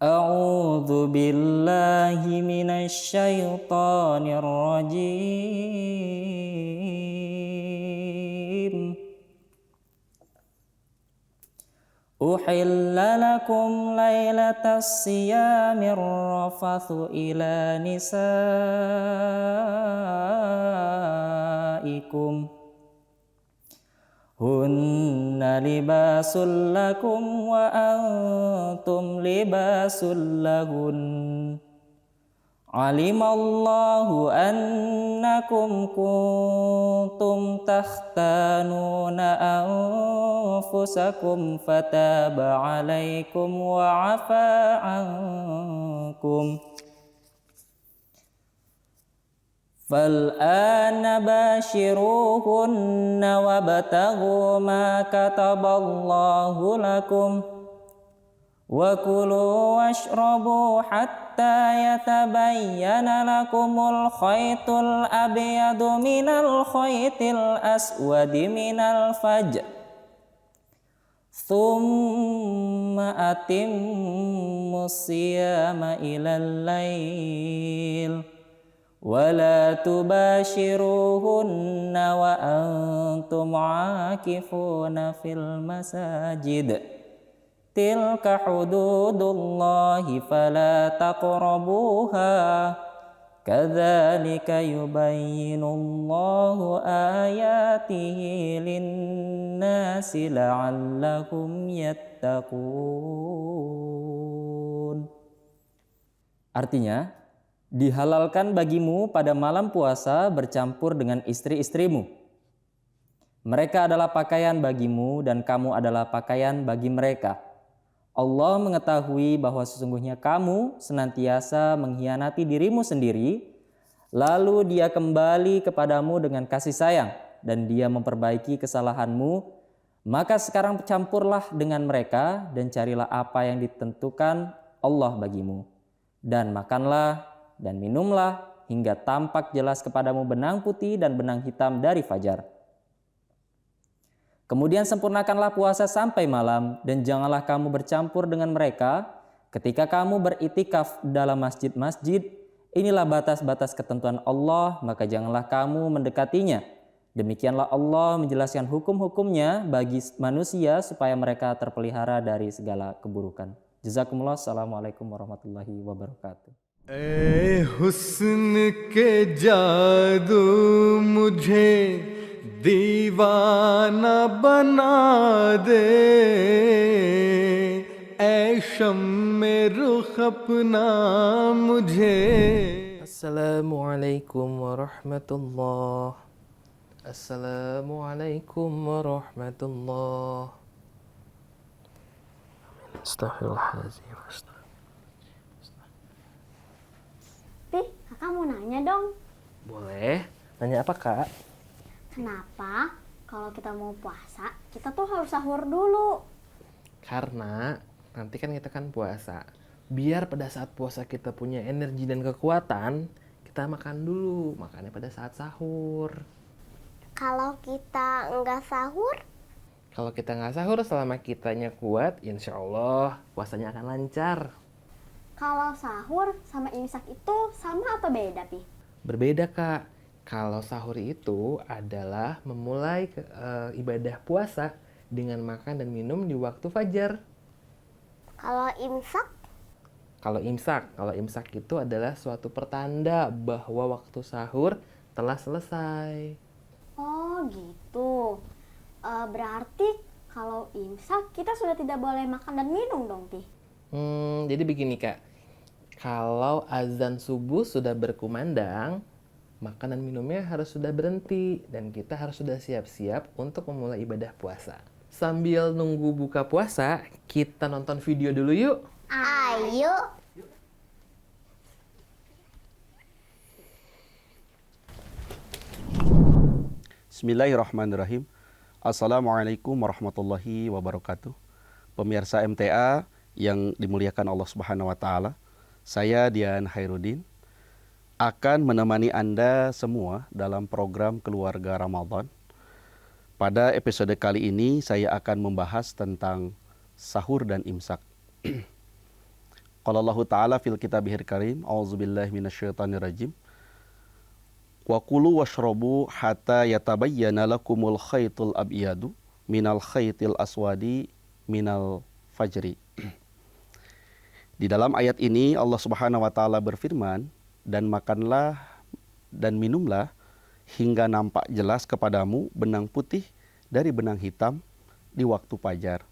A'udzu billahi minasy syaithanir rajim. Uhilla lakum lailatas siyamir rafathu ila nisaikum hunna libasul lakum wa antum libasul lahun. Alimallahu annakum kuntum takhtanuna anfusakum fataba alaikum wa afa ankum. Fal'ana bashiruhunna wabtaghu ma kataballahu lakum wa kulu washrabu hatta yatabayyana lakumul khaytul abyadu minal khaytil aswadi minal fajr thumma atimmus siyama ilal lail wala tubashiruhunna wa antum aakifuna fil masajid. Tilka hududullahi fala taqrabuha. Kadzalika yubayyinullahu ayatihi linnasi la'allahum yattaqun. Artinya, dihalalkan bagimu pada malam puasa bercampur dengan istri-istrimu. Mereka adalah pakaian bagimu dan kamu adalah pakaian bagi mereka. Allah mengetahui bahwa sesungguhnya kamu senantiasa mengkhianati dirimu sendiri, lalu Dia kembali kepadamu dengan kasih sayang dan Dia memperbaiki kesalahanmu. Maka sekarang campurlah dengan mereka dan carilah apa yang ditentukan Allah bagimu. Dan makanlah dan minumlah hingga tampak jelas kepadamu benang putih dan benang hitam dari fajar. Kemudian sempurnakanlah puasa sampai malam dan janganlah kamu bercampur dengan mereka ketika kamu beritikaf dalam masjid-masjid. Inilah batas-batas ketentuan Allah, maka janganlah kamu mendekatinya. Demikianlah Allah menjelaskan hukum-hukumnya bagi manusia supaya mereka terpelihara dari segala keburukan. Jazakumullah. Assalamualaikum warahmatullahi wabarakatuh. ऐ हुस्न के जादू मुझे दीवाना बना दे, ऐ शम्मे रुख अपना मुझे. Assalamualaikum warahmatullah. Assalamualaikum warahmatullah. Astaghfirullahaladzim. Kakak mau nanya dong, Boleh. Nanya apa, Kak? kenapa kalau kita mau puasa, kita tuh harus sahur dulu? Karena nanti kan kita kan puasa. Biar pada saat puasa kita punya energi dan kekuatan, kita makan dulu. Makannya pada saat sahur. Kalau kita nggak sahur, Kalau kita nggak sahur selama kitanya kuat, insya Allah puasanya akan lancar. Kalau sahur sama imsak itu sama atau beda, Pi? Berbeda, Kak. Kalau sahur itu adalah memulai ibadah puasa dengan makan dan minum di waktu fajar. kalau imsak, Kalau imsak itu adalah suatu pertanda bahwa waktu sahur telah selesai. Oh gitu. Berarti kalau imsak kita sudah tidak boleh makan dan minum dong, Pi? Jadi begini, Kak. Kalau azan subuh sudah berkumandang, makan dan minumnya harus sudah berhenti dan kita harus sudah siap-siap untuk memulai ibadah puasa. Sambil nunggu buka puasa, kita nonton video dulu yuk. ayo. Bismillahirrahmanirrahim. Assalamualaikum warahmatullahi wabarakatuh. Pemirsa MTA yang dimuliakan Allah Subhanahu wa taala. Saya Dian Hairudin akan menemani Anda semua dalam program Keluarga Ramadan. Pada episode kali ini saya akan membahas tentang sahur dan imsak. Qala Allah Ta'ala fil kitabihil karim, a'udzubillahi minasyaitonirrajim. Wa kulu washrabu hatta yatabayyana lakumul khaytul abyadu minal khaytil aswadi minal fajri. Di dalam ayat ini Allah Subhanahu wa taala berfirman, dan makanlah dan minumlah hingga nampak jelas kepadamu benang putih dari benang hitam di waktu fajar.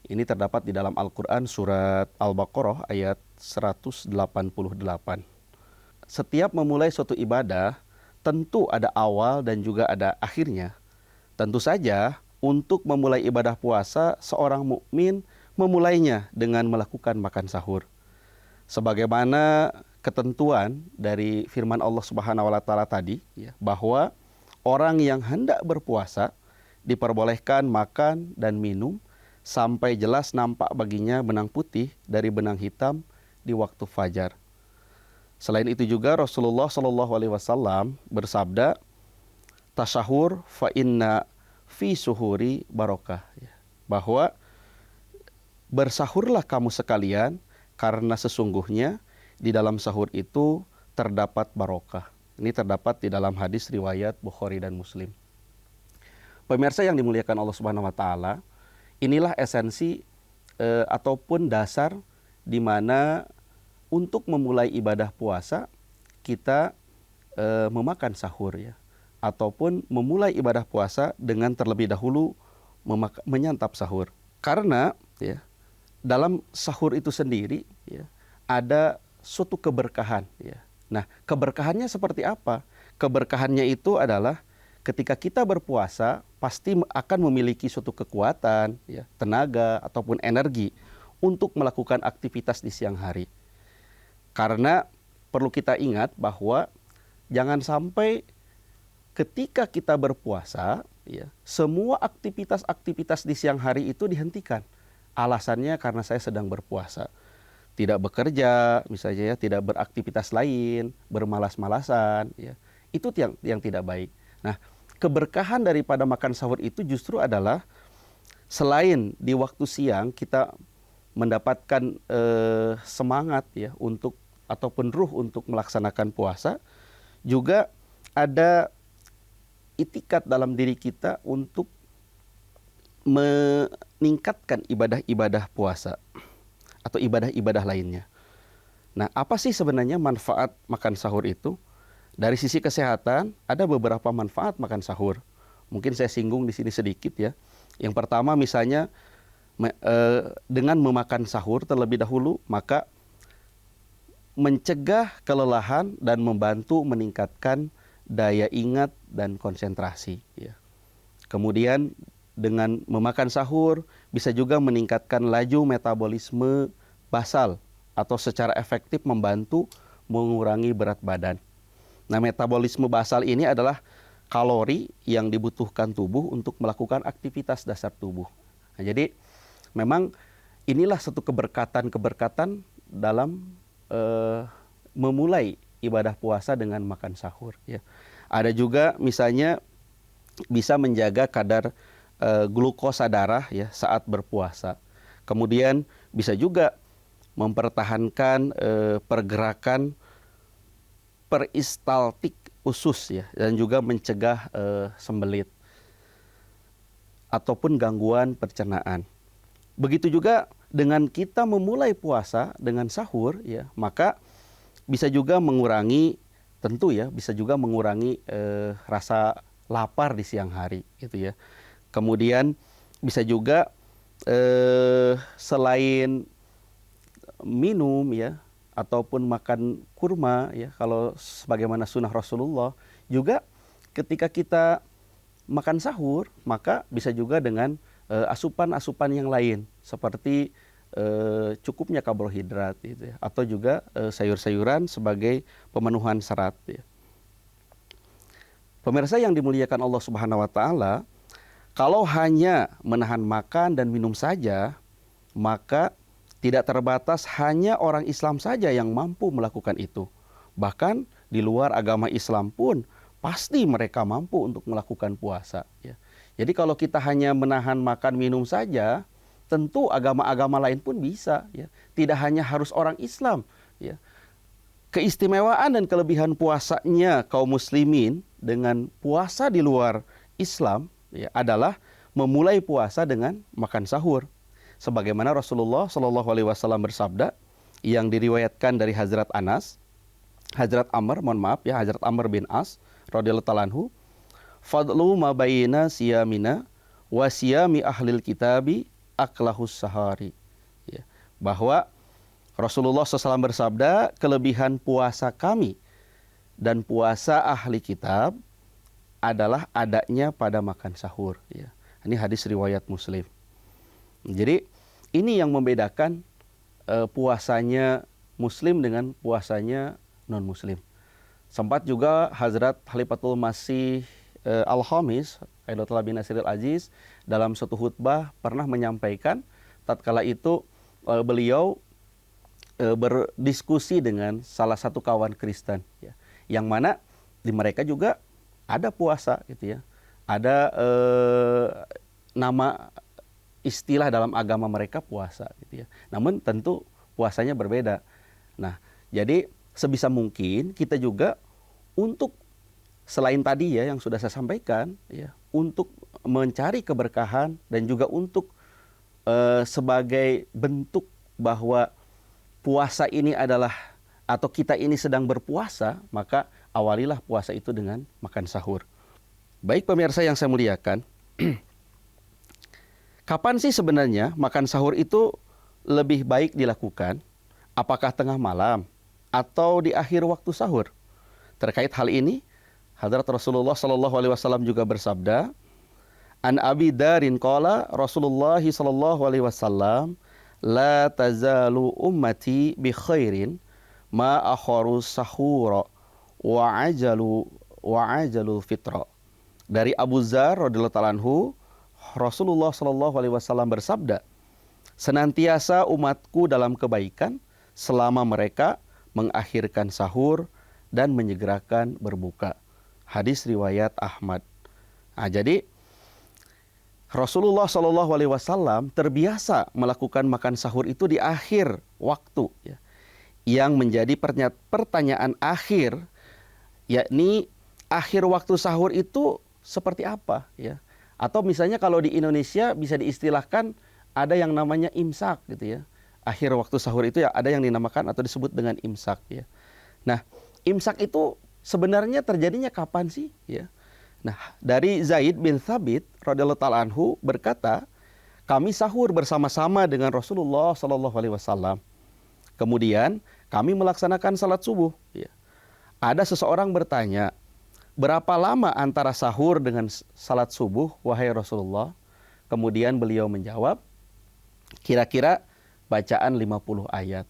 Ini terdapat di dalam Al-Qur'an surat Al-Baqarah ayat 188. Setiap memulai suatu ibadah tentu ada awal dan juga ada akhirnya. Tentu saja untuk memulai ibadah puasa seorang mukmin memulainya dengan melakukan makan sahur. Sebagaimana ketentuan dari firman Allah Subhanahu wa taala tadi ya, bahwa orang yang hendak berpuasa diperbolehkan makan dan minum sampai jelas nampak baginya benang putih dari benang hitam di waktu fajar. Selain itu juga Rasulullah Shallallahu Alaihi Wasallam bersabda, tasyahur fa inna fi suhuri barokah, bahwa bersahurlah kamu sekalian karena sesungguhnya di dalam sahur itu terdapat barokah. Ini terdapat di dalam hadis riwayat Bukhari dan Muslim. Pemirsa yang dimuliakan Allah Subhanahu Wa Taala, inilah esensi ataupun dasar di mana untuk memulai ibadah puasa kita memakan sahur ya, ataupun memulai ibadah puasa dengan terlebih dahulu menyantap sahur. Karena ya, dalam sahur itu sendiri ya, ada suatu keberkahan ya. Nah, keberkahannya seperti apa? Keberkahannya itu adalah ketika kita berpuasa pasti akan memiliki suatu kekuatan ya, tenaga ataupun energi untuk melakukan aktivitas di siang hari. Karena perlu kita ingat bahwa jangan sampai ketika kita berpuasa, ya, semua aktivitas-aktivitas di siang hari itu dihentikan. Alasannya karena saya sedang berpuasa. Tidak bekerja, misalnya ya, tidak beraktivitas lain, bermalas-malasan. Ya. Itu yang tidak baik. Nah, keberkahan daripada makan sahur itu justru adalah selain di waktu siang kita mendapatkan semangat ya untuk ataupun ruh untuk melaksanakan puasa, juga ada itikat dalam diri kita untuk meningkatkan ibadah-ibadah puasa atau ibadah-ibadah lainnya. Nah, apa sih sebenarnya manfaat makan sahur itu? Dari sisi kesehatan, ada beberapa manfaat makan sahur. Mungkin saya singgung di sini sedikit ya. Yang pertama misalnya dengan memakan sahur terlebih dahulu, maka mencegah kelelahan dan membantu meningkatkan daya ingat dan konsentrasi. Ya. Kemudian dengan memakan sahur bisa juga meningkatkan laju metabolisme basal atau secara efektif membantu mengurangi berat badan. Nah, metabolisme basal ini adalah kalori yang dibutuhkan tubuh untuk melakukan aktivitas dasar tubuh. Nah, jadi memang inilah satu keberkatan-keberkatan dalam memulai ibadah puasa dengan makan sahur. Ya. Ada juga misalnya bisa menjaga kadar glukosa darah ya saat berpuasa. Kemudian bisa juga mempertahankan pergerakan peristaltik usus ya, dan juga mencegah sembelit ataupun gangguan pencernaan. Begitu juga dengan kita memulai puasa dengan sahur ya, maka bisa juga mengurangi rasa lapar di siang hari gitu ya. Kemudian bisa juga selain minum ya ataupun makan kurma ya, kalau sebagaimana sunnah Rasulullah, juga ketika kita makan sahur maka bisa juga dengan asupan-asupan yang lain seperti cukupnya karbohidrat gitu ya, atau juga sayur-sayuran sebagai pemenuhan serat ya. Pemirsa yang dimuliakan Allah Subhanahu wa taala, kalau hanya menahan makan dan minum saja, maka tidak terbatas hanya orang Islam saja yang mampu melakukan itu. Bahkan di luar agama Islam pun pasti mereka mampu untuk melakukan puasa ya. Jadi kalau kita hanya menahan makan minum saja, tentu agama-agama lain pun bisa, ya. Tidak hanya harus orang Islam, ya. Keistimewaan dan kelebihan puasanya kaum muslimin dengan puasa di luar Islam, ya, adalah memulai puasa dengan makan sahur. Sebagaimana Rasulullah Shallallahu Alaihi Wasallam bersabda, yang diriwayatkan dari Hazrat Hazrat Amr bin As radhiyallahu ta'ala anhu, fadlu ma baina siyamina wa siyami ahlil kitabi aklahus sahari. Ya, bahwa Rasulullah SAW bersabda, kelebihan puasa kami dan puasa ahli kitab adalah adanya pada makan sahur. Ya. Ini hadis riwayat Muslim. Jadi ini yang membedakan puasanya Muslim dengan puasanya non-Muslim. Sempat juga Hazrat Khalifatul Masih Al-Khamis, Aidatullah bin Nasir Al-Aziz, dalam suatu khutbah pernah menyampaikan, tatkala itu beliau berdiskusi dengan salah satu kawan Kristen, ya, yang mana di mereka juga ada puasa, gitu ya, ada nama istilah dalam agama mereka puasa, gitu ya. Namun tentu puasanya berbeda. Nah, jadi sebisa mungkin kita juga untuk selain tadi ya yang sudah saya sampaikan, ya, untuk mencari keberkahan dan juga untuk sebagai bentuk bahwa puasa ini adalah, atau kita ini sedang berpuasa, maka awalilah puasa itu dengan makan sahur. Baik pemirsa yang saya muliakan, kapan sih sebenarnya makan sahur itu lebih baik dilakukan? Apakah tengah malam atau di akhir waktu sahur? Terkait hal ini, Hadrat Rasulullah Sallallahu Alaihi Wasallam juga bersabda, An Abi Darin qala Rasulullah Sallallahu Alaihi Wasallam, la tazalu ummati bi khairin ma akharu sahura wa ajalu fitra. Dari Abu Dzar radhiyallahu ta'ala anhu, Rasulullah Shallallahu Alaihi Wasallam bersabda, senantiasa umatku dalam kebaikan selama mereka mengakhirkan sahur dan menyegerakan berbuka. Hadis riwayat Ahmad. Nah, jadi Rasulullah Shallallahu Alaihi Wasallam terbiasa melakukan makan sahur itu di akhir waktu, ya. Yang menjadi pertanyaan akhir, yakni akhir waktu sahur itu seperti apa, ya? Atau misalnya kalau di Indonesia bisa diistilahkan ada yang namanya imsak, gitu ya. Akhir waktu sahur itu ya ada yang dinamakan atau disebut dengan imsak, ya. Nah, imsak itu sebenarnya terjadinya kapan sih, ya? Nah, dari Zaid bin Thabit radhiyallahu ta'ala anhu berkata, kami sahur bersama-sama dengan Rasulullah Sallallahu Alaihi Wasallam. Kemudian kami melaksanakan salat subuh, ya. Ada seseorang bertanya, berapa lama antara sahur dengan salat subuh, wahai Rasulullah? Kemudian beliau menjawab, kira-kira bacaan 50 ayat.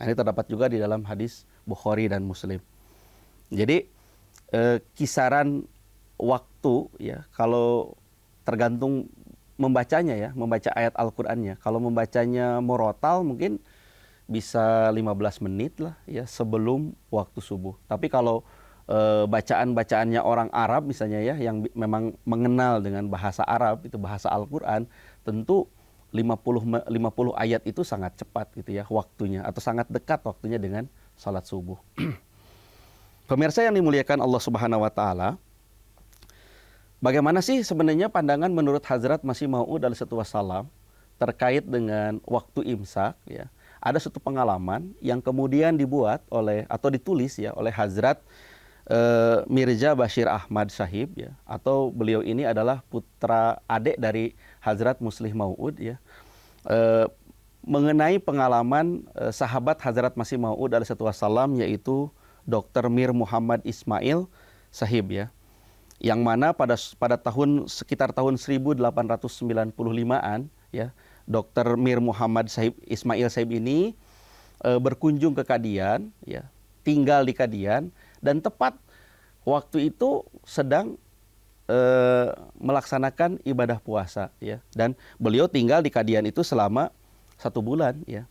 Ini terdapat juga di dalam hadis Bukhari dan Muslim. Jadi kisaran waktu, ya, kalau tergantung membacanya, ya, membaca ayat Al-Qur'annya. Kalau membacanya murotal mungkin bisa 15 menit lah, ya, sebelum waktu subuh. Tapi kalau bacaan-bacaannya orang Arab misalnya, ya, yang memang mengenal dengan bahasa Arab, itu bahasa Al-Qur'an, tentu 50 ayat itu sangat cepat, gitu ya, waktunya, atau sangat dekat waktunya dengan salat subuh. Pemirsa yang dimuliakan Allah Subhanahu wa taala, bagaimana sih sebenarnya pandangan menurut Hazrat Masih Maud alaihi wassalam terkait dengan waktu imsak, ya? Ada suatu pengalaman yang kemudian dibuat oleh atau ditulis, ya, oleh Hazrat Mirza Bashir Ahmad Sahib, ya, atau beliau ini adalah putra adik dari Hazrat Muslih Maud, ya, mengenai pengalaman sahabat Hazrat Masih Maud alaihi wassalam, yaitu Dr. Mir Muhammad Ismail Sahib, ya, yang mana pada sekitar tahun 1895-an, ya, Dr. Mir Muhammad Ismail Sahib ini berkunjung ke Kadian, ya, tinggal di Kadian, dan tepat waktu itu sedang melaksanakan ibadah puasa, ya, dan beliau tinggal di Kadian itu selama 1 bulan, ya.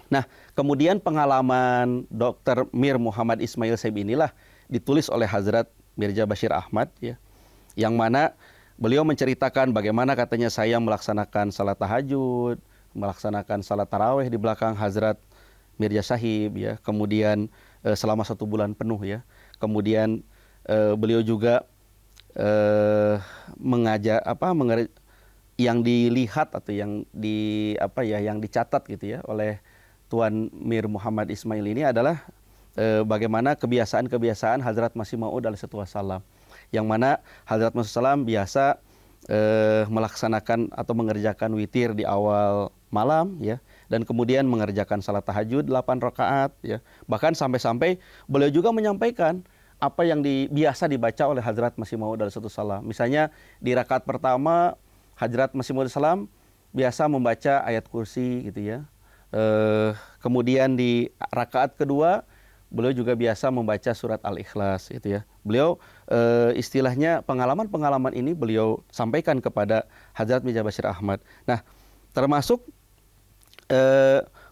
Nah, kemudian pengalaman Dr. Mir Muhammad Ismail Sahib inilah ditulis oleh Hazrat Mirza Bashir Ahmad, ya, yang mana beliau menceritakan bagaimana katanya saya melaksanakan salat tahajud, melaksanakan salat tarawih di belakang Hazrat Mirza Sahib ya. Kemudian selama 1 bulan penuh ya. Kemudian beliau juga mengajak yang dilihat atau yang yang dicatat gitu ya oleh Tuan Mir Muhammad Ismail ini adalah bagaimana kebiasaan-kebiasaan Hazrat Masih Maud alaihi wassalam, yang mana Hazrat Masih Salam biasa melaksanakan atau mengerjakan witir di awal malam ya, dan kemudian mengerjakan salat tahajud 8 rakaat ya. Bahkan sampai-sampai beliau juga menyampaikan apa yang biasa dibaca oleh Hazrat Masih Maud alaihi wassalam. Misalnya di rakaat pertama Hazrat Masih Maud salam biasa membaca ayat kursi gitu ya. Kemudian di rakaat kedua beliau juga biasa membaca surat Al-Ikhlas gitu ya. Beliau istilahnya pengalaman-pengalaman ini beliau sampaikan kepada Hazrat Mirza Bashir Ahmad. Nah, termasuk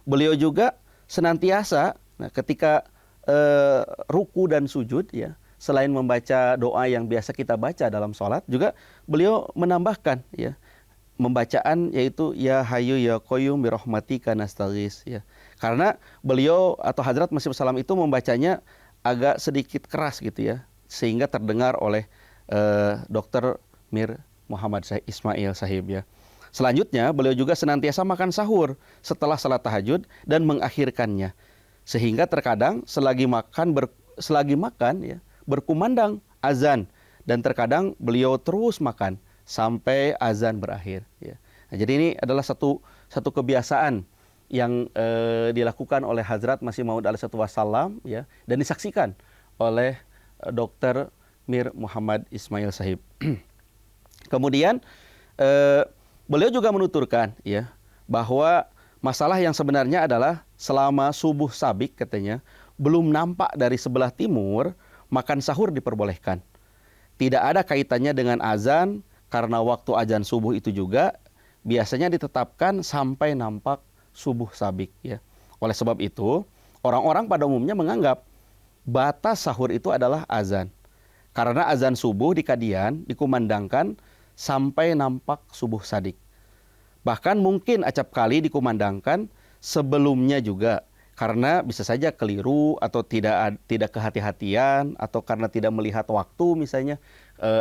beliau juga senantiasa ketika ruku dan sujud ya, selain membaca doa yang biasa kita baca dalam sholat, juga beliau menambahkan ya membacaan yaitu ya Hayyu ya Qayyum bi rahmatika nastaghits ya. Karena beliau atau Hazrat Masih Salam itu membacanya agak sedikit keras gitu ya, sehingga terdengar oleh Dr. Mir Muhammad Ismail Sahib ya. Selanjutnya beliau juga senantiasa makan sahur setelah salat tahajud dan mengakhirkannya. Sehingga terkadang selagi makan ya berkumandang azan, dan terkadang beliau terus makan sampai azan berakhir ya. Nah, jadi ini adalah satu kebiasaan yang dilakukan oleh Hazrat Masih Maud alaihi wassalam ya, dan disaksikan oleh Dr. Mir Muhammad Ismail Sahib. Kemudian beliau juga menuturkan ya bahwa masalah yang sebenarnya adalah selama subuh sabik katanya belum nampak dari sebelah timur, makan sahur diperbolehkan. Tidak ada kaitannya dengan azan, karena waktu azan subuh itu juga biasanya ditetapkan sampai nampak subuh sabik ya. Oleh sebab itu, orang-orang pada umumnya menganggap batas sahur itu adalah azan. Karena azan subuh di Kadian dikumandangkan sampai nampak subuh sadik. Bahkan mungkin acap kali dikumandangkan sebelumnya juga, karena bisa saja keliru atau tidak kehati-hatian, atau karena tidak melihat waktu misalnya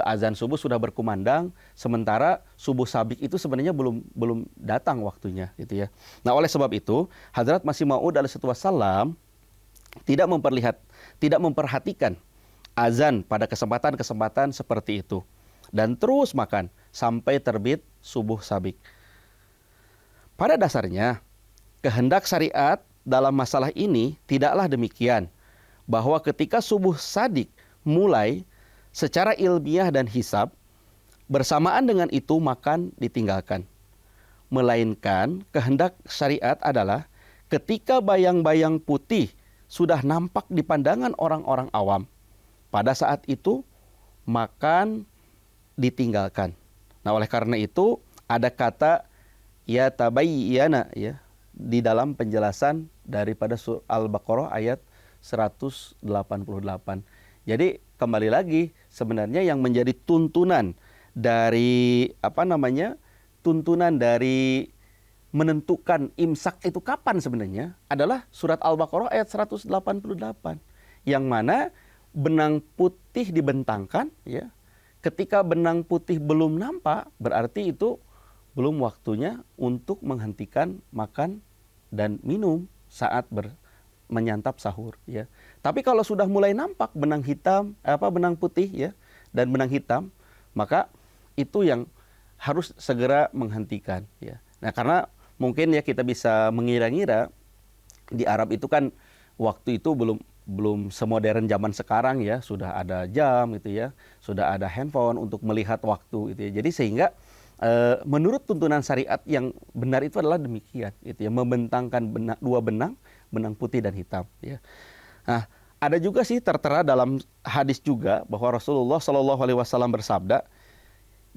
azan subuh sudah berkumandang sementara subuh sabik itu sebenarnya belum datang waktunya gitu ya. Nah, oleh sebab itu Hazrat Masih Maud alaihi wassalam tidak memperhatikan azan pada kesempatan-kesempatan seperti itu, dan terus makan sampai terbit subuh sabik. Pada dasarnya, kehendak syariat dalam masalah ini tidaklah demikian, bahwa ketika subuh sadik mulai secara ilmiah dan hisab, bersamaan dengan itu makan ditinggalkan. Melainkan kehendak syariat adalah ketika bayang-bayang putih sudah nampak di pandangan orang-orang awam, pada saat itu makan ditinggalkan. Nah, oleh karena itu ada kata ya tabayyana ya di dalam penjelasan daripada surah Al-Baqarah ayat 188. Jadi kembali lagi sebenarnya yang menjadi tuntunan dari tuntunan dari menentukan imsak itu kapan sebenarnya adalah surat Al-Baqarah ayat 188, yang mana benang putih dibentangkan ya. Ketika benang putih belum nampak, berarti itu belum waktunya untuk menghentikan makan dan minum saat menyantap sahur ya. Tapi kalau sudah mulai nampak benang putih ya dan benang hitam, maka itu yang harus segera menghentikan ya. Nah, karena mungkin ya kita bisa mengira-ngira di Arab itu kan waktu itu belum semodern zaman sekarang ya, sudah ada jam gitu ya, sudah ada handphone untuk melihat waktu gitu ya. Jadi sehingga menurut tuntunan syariat yang benar itu adalah demikian gitu ya, membentangkan dua benang putih dan hitam ya. Nah, ada juga sih tertera dalam hadis juga bahwa Rasulullah Shallallahu alaihi wasallam bersabda,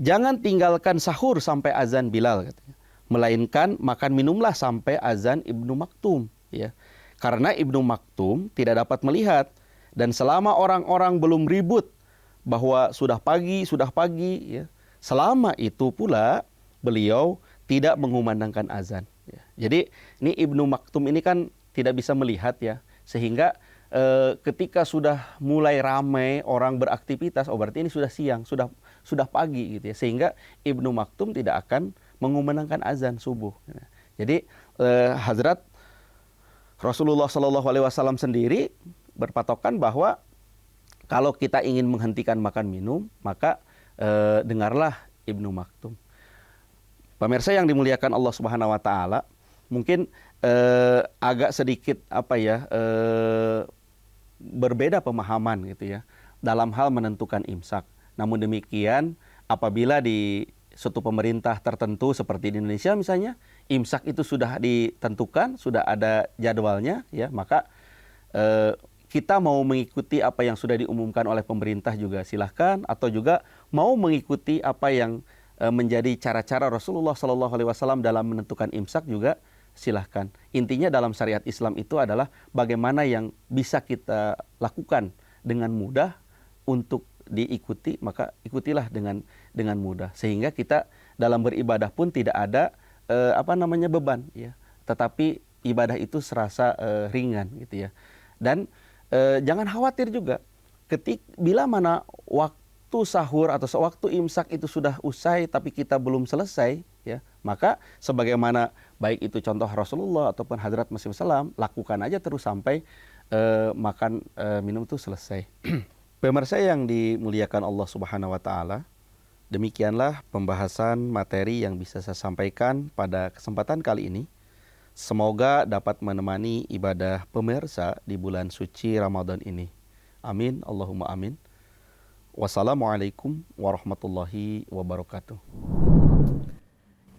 jangan tinggalkan sahur sampai azan Bilal katanya, melainkan makan minumlah sampai azan Ibnu Maktum ya. Karena Ibnu Maktum tidak dapat melihat, dan selama orang-orang belum ribut bahwa sudah pagi ya, selama itu pula beliau tidak mengumandangkan azan. Ya. Jadi ini Ibnu Maktum ini kan tidak bisa melihat ya, sehingga ketika sudah mulai ramai orang beraktivitas, oh berarti ini sudah siang, sudah pagi gitu ya, sehingga Ibnu Maktum tidak akan mengumandangkan azan subuh. Jadi Hazrat Rasulullah Shallallahu Alaihi Wasallam sendiri berpatokan bahwa kalau kita ingin menghentikan makan minum, maka dengarlah Ibnu Maktum. Pemirsa yang dimuliakan Allah Subhanahu Wa Taala, mungkin agak sedikit berbeda pemahaman gitu ya dalam hal menentukan imsak. Namun demikian, apabila di suatu pemerintah tertentu seperti di Indonesia misalnya, imsak itu sudah ditentukan, sudah ada jadwalnya ya, maka kita mau mengikuti apa yang sudah diumumkan oleh pemerintah juga silahkan, atau juga mau mengikuti apa yang menjadi cara-cara Rasulullah Shallallahu Alaihi Wasallam dalam menentukan imsak juga silahkan. Intinya dalam syariat Islam itu adalah bagaimana yang bisa kita lakukan dengan mudah untuk diikuti, maka ikutilah dengan mudah, sehingga kita dalam beribadah pun tidak ada beban ya, tetapi ibadah itu serasa ringan gitu ya. Dan jangan khawatir juga bila mana waktu sahur atau waktu imsak itu sudah usai tapi kita belum selesai ya, maka sebagaimana baik itu contoh Rasulullah ataupun Hadrat Masih Salam, lakukan aja terus sampai makan minum itu selesai. Pemirsa yang dimuliakan Allah Subhanahu Wa Taala, demikianlah pembahasan materi yang bisa saya sampaikan pada kesempatan kali ini. Semoga dapat menemani ibadah pemirsa di bulan suci Ramadan ini. Amin, Allahumma amin. Wassalamualaikum warahmatullahi wabarakatuh.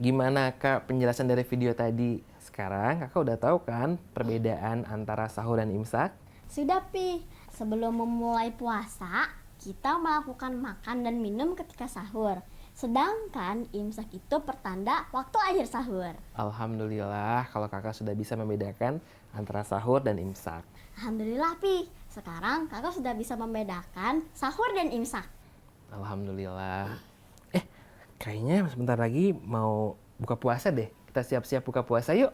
Gimana Kak penjelasan dari video tadi? Sekarang Kakak udah tahu kan perbedaan antara sahur dan imsak? Sudah Pi, sebelum memulai puasa, kita melakukan makan dan minum ketika sahur. Sedangkan imsak itu pertanda waktu akhir sahur. Alhamdulillah kalau Kakak sudah bisa membedakan antara sahur dan imsak. Alhamdulillah Pi, sekarang kakak sudah bisa membedakan sahur dan imsak. Alhamdulillah. Kayaknya sebentar lagi mau buka puasa deh. Kita siap-siap buka puasa yuk.